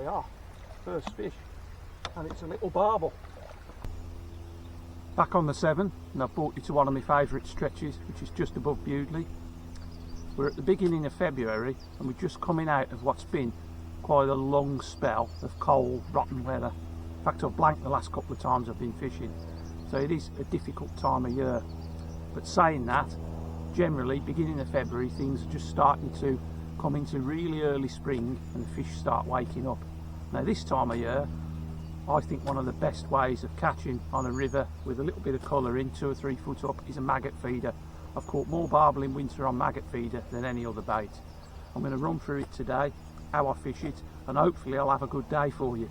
are. First fish, and it's a little barbel. Back on the Severn, and I've brought you to one of my favourite stretches, which is just above Bewdley. We're at the beginning of February, and we're just coming out of what's been quite a long spell of cold, rotten weather. In fact, I've blanked the last couple of times I've been fishing, so it is a difficult time of year. But saying that, generally, beginning of February, things are just starting to come into really early spring, and the fish start waking up. Now, this time of year, I think one of the best ways of catching on a river with a little bit of colour in, 2 or 3 foot up, is a maggot feeder. I've caught more barbel in winter on maggot feeder than any other bait. I'm going to run through it today, how I fish it, and hopefully I'll have a good day for you.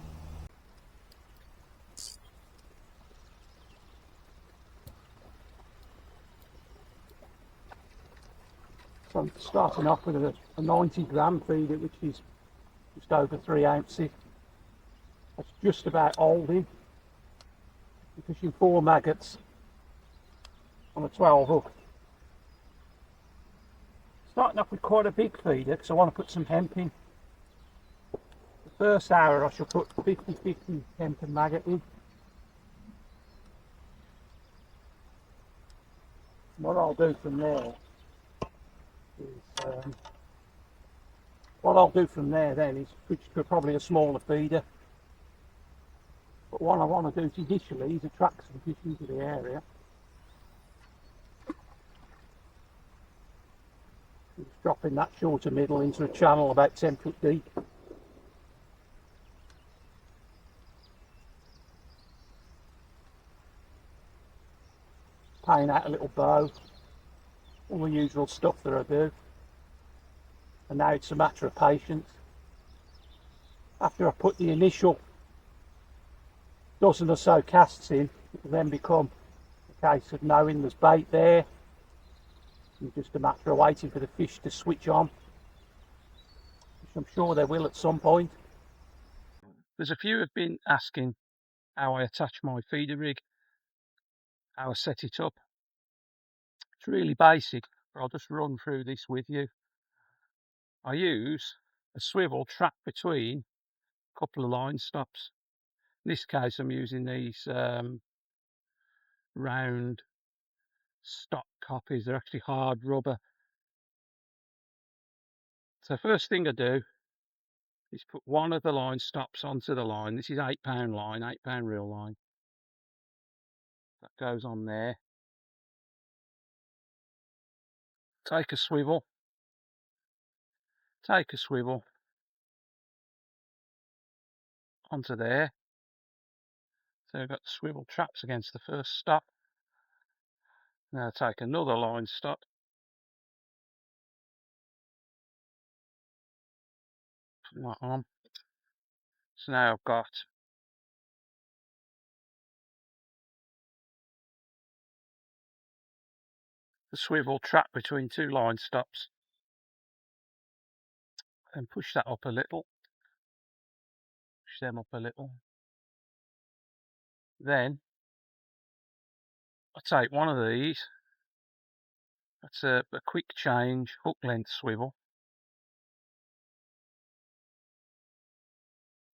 So I'm starting off with a 90 gram feeder, which is just over 3 ounces. That's just about holding. I'm fishing 4 maggots on a 12 hook. Starting off with quite a big feeder because I want to put some hemp in. The first hour I shall put 50-50 hemp and maggot in. What I'll do from there is switch to probably a smaller feeder. But what I want to do initially is attract some fish into the area. Just dropping that shorter middle into a channel about 10 foot deep. Paying out a little bow, all the usual stuff that I do. And now it's a matter of patience. After I put the initial dozen or so casts in, it will then become a case of knowing there's bait there. It's just a matter of waiting for the fish to switch on, which I'm sure they will at some point. There's a few have been asking how I attach my feeder rig, how I set it up. It's really basic, but I'll just run through this with you. I use a swivel trapped between a couple of line stops. In this case I'm using these round stock copies. They're actually hard rubber. So first thing I do is put one of the line stops onto the line. This is 8 pound line, 8 pound reel line. That goes on there. Take a swivel onto there. So I've got the swivel traps against the first stop. Now take another line stop. Put that on. So now I've got the swivel trap between 2 line stops, and push that up a little. Push them up a little. Then I take one of these. That's a quick change hook length swivel.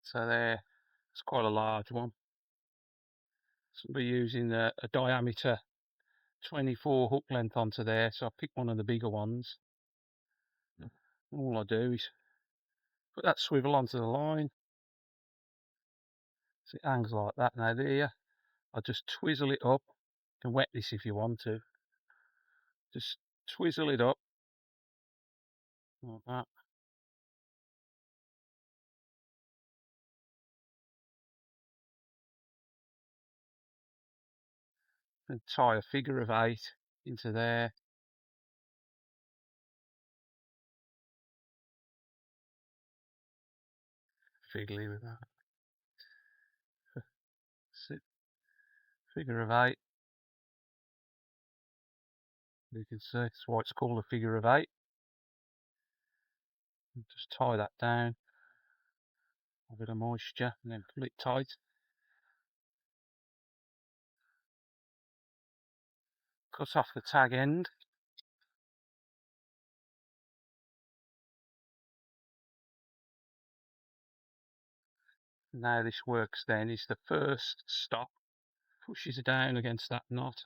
So there, it's quite a large one. So I'll be using a diameter 24 hook length onto there. So I pick one of the bigger ones. All I do is put that swivel onto the line. So it hangs like that. Now there, I just twizzle it up. You can wet this if you want to. Just twizzle it up like that. And tie a figure of 8 into there. Fiddly with that. Figure of 8. You can see that's why it's called a figure of 8. And just tie that down. A bit of moisture and then pull it tight. Cut off the tag end. And how this works then is the first stop pushes it down against that knot,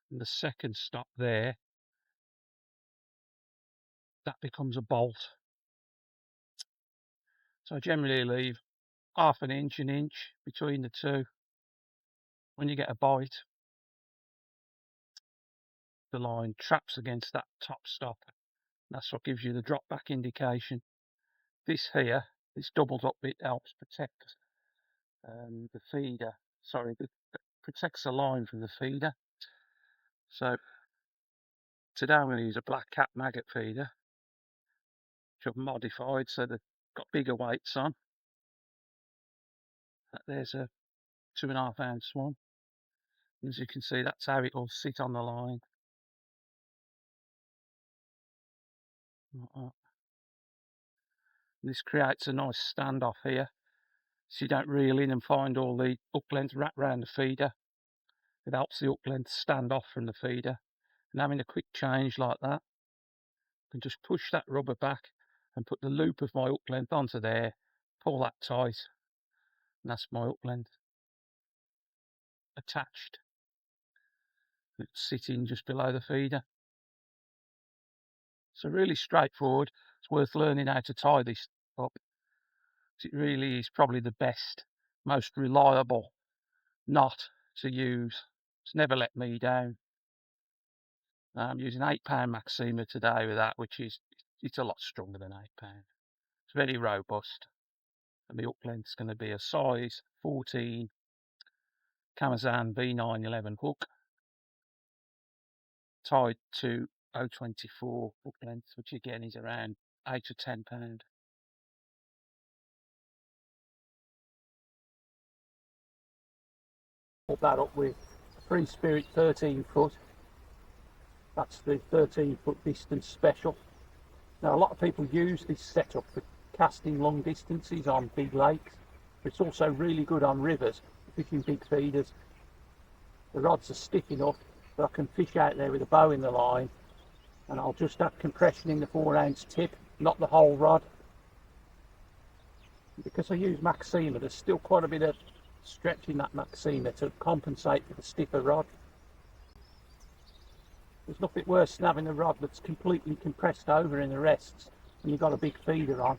and the second stop there, that becomes a bolt. So I generally leave half an inch between the two. When you get a bite, the line traps against that top stop. That's what gives you the drop back indication. This here, this doubled up bit, helps protect the feeder. Sorry, it protects the line from the feeder. So today I'm going to use a black cap maggot feeder, which I've modified so they've got bigger weights on. There's a 2.5 ounce one. As you can see, that's how it will sit on the line. Like that. This creates a nice standoff here, so you don't reel in and find all the hook length wrapped around the feeder. It helps the hook length stand off from the feeder. And having a quick change like that, I can just push that rubber back and put the loop of my hook length onto there, pull that tight, and that's my hook length attached. It's sitting just below the feeder. So really straightforward. It's worth learning how to tie this up. It really is probably the best, most reliable knot to use. It's never let me down. I'm using £8 Maxima today with that, which is, it's a lot stronger than £8. It's very robust. And the hook length's going to be a size 14 Camazan V911 hook, tied to 024 hook length, which again is around £8 or £10. Put that up with Free Spirit 13 foot. That's the 13 foot distance special. Now a lot of people use this setup for casting long distances on big lakes, but it's also really good on rivers, fishing big feeders. The rods are stiff enough that I can fish out there with a bow in the line, and I'll just have compression in the 4 ounce tip, not the whole rod. Because I use Maxima, there's still quite a bit of stretch in that Maxima to compensate for the stiffer rod. There's nothing worse than having a rod that's completely compressed over in the rests when you've got a big feeder on.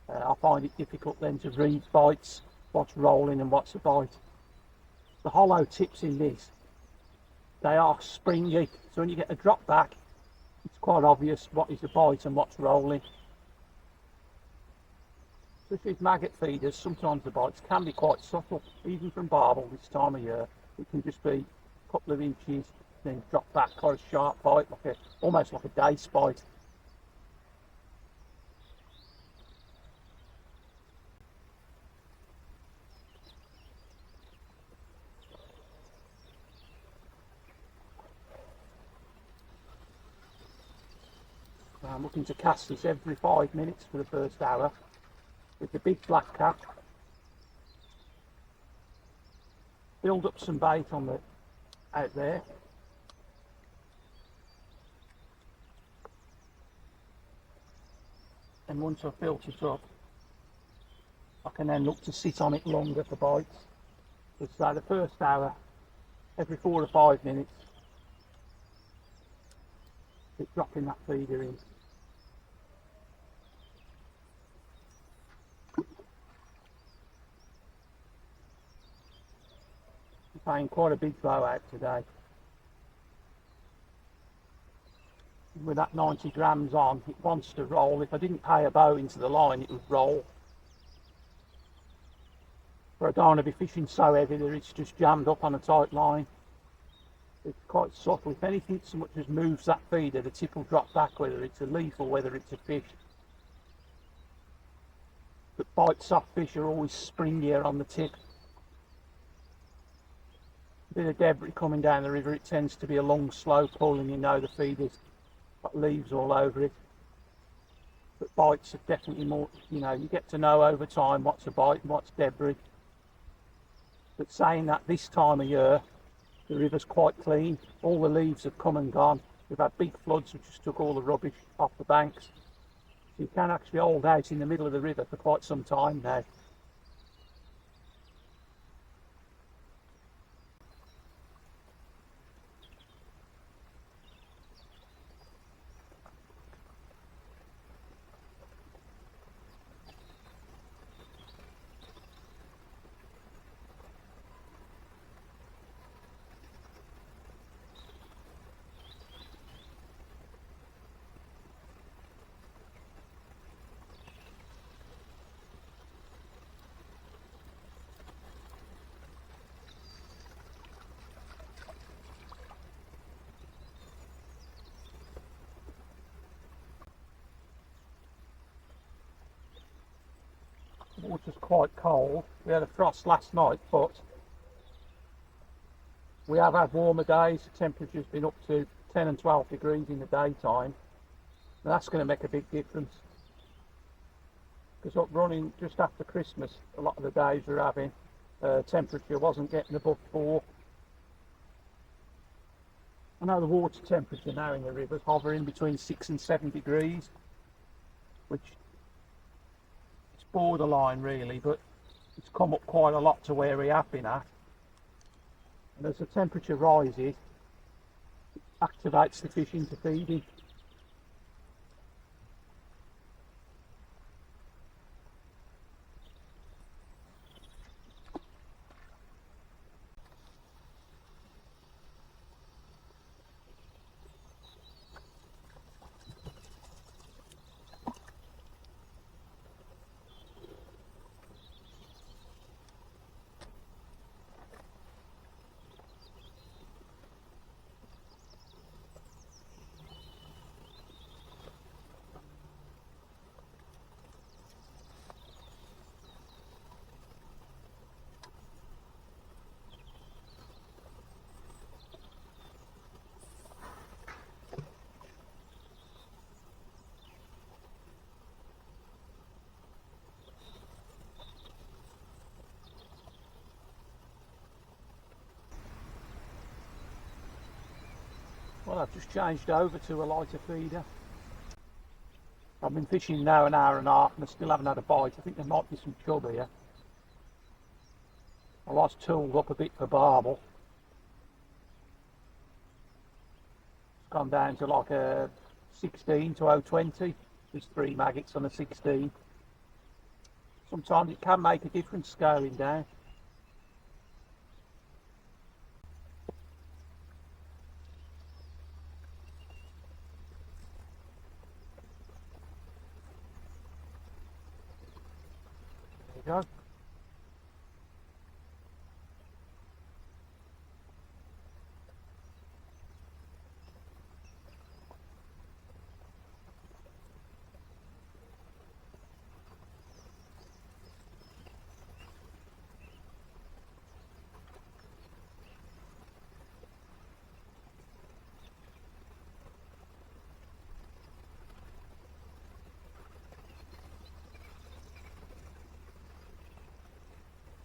I find it difficult then to read bites, what's rolling and what's a bite. The hollow tips in this, they are springy, so when you get a drop back, it's quite obvious what is a bite and what's rolling. Especially with maggot feeders, sometimes the bites can be quite subtle, even from Barbel this time of year. It can just be a couple of inches, then drop back, quite a sharp bite, almost like a dace bite. I'm looking to cast this every 5 minutes for the first hour with the big black cap. Build up some bait on the out there. And once I've built it up, I can then look to sit on it longer for bites. So the first hour, every 4 or 5 minutes, it's dropping that feeder in. I'm paying quite a big bow out today. With that 90 grams on, it wants to roll. If I didn't pay a bow into the line, it would roll. But I don't want to be fishing so heavy that it's just jammed up on a tight line. It's quite subtle. If anything so much as moves that feeder, the tip will drop back, whether it's a leaf or whether it's a fish. But bite soft fish are always springier on the tip. A bit of debris coming down the river, it tends to be a long slow pull, and you know the feeder's got leaves all over it. But bites are definitely more, you get to know over time what's a bite and what's debris. But saying that, this time of year the river's quite clean. All the leaves have come and gone. We've had big floods which just took all the rubbish off the banks. So you can actually hold out in the middle of the river for quite some time now. Water's quite cold. We had a frost last night, but we have had warmer days. The temperature's been up to 10 and 12 degrees in the daytime. And that's going to make a big difference. Because up running just after Christmas, a lot of the days we're having, temperature wasn't getting above 4. I know the water temperature now in the river's hovering between 6 and 7 degrees, which is borderline really, but it's come up quite a lot to where we have been at. And as the temperature rises, it activates the fish into feeding. Well, I've just changed over to a lighter feeder. I've been fishing now an hour and a half and I still haven't had a bite. I think there might be some chub here. I was tooled up a bit for barbel. It's gone down to like a 16 to 020. There's 3 maggots on a 16. Sometimes it can make a difference scaling down. There you go.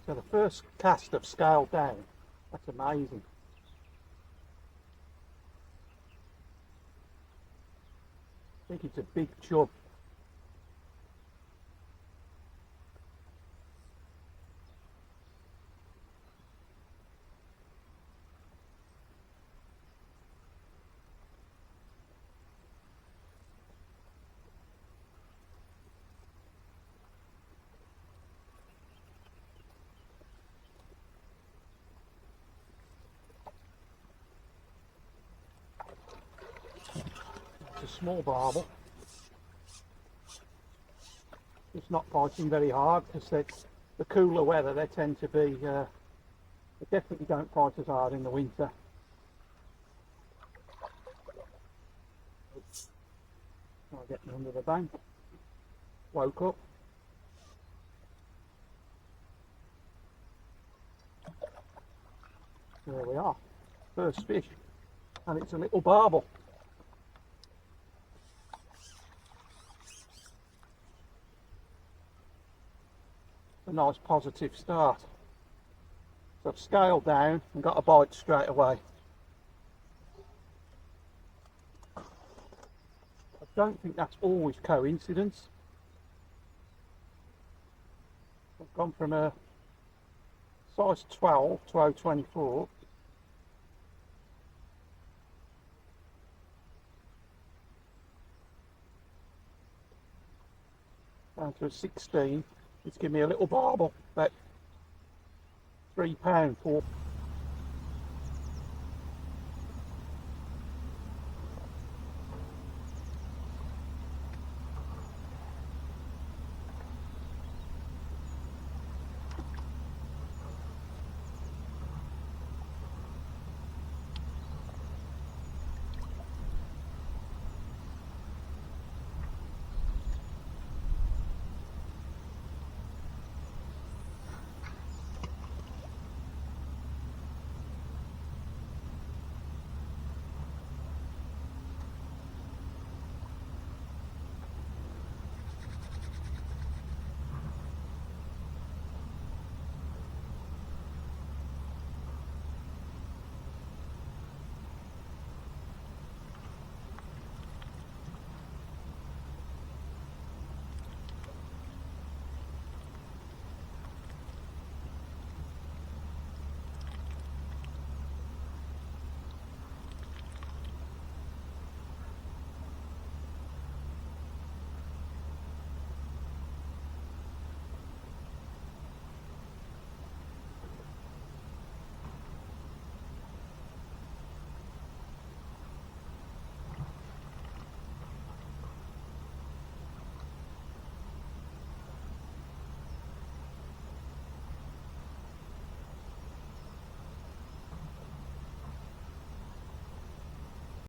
So the first cast I've scaled down, that's amazing. I think it's a big chub. It's a small barbel. It's not biting very hard because the cooler weather they tend to be, they definitely don't bite as hard in the winter. I'll get me under the bank. Woke up. There we are. First fish. And it's a little barbel. A nice positive start. So I've scaled down and got a bite straight away. I don't think that's always coincidence. I've gone from a size 12 to 024. Down to a 16. It's given me a little barbel, about £3 for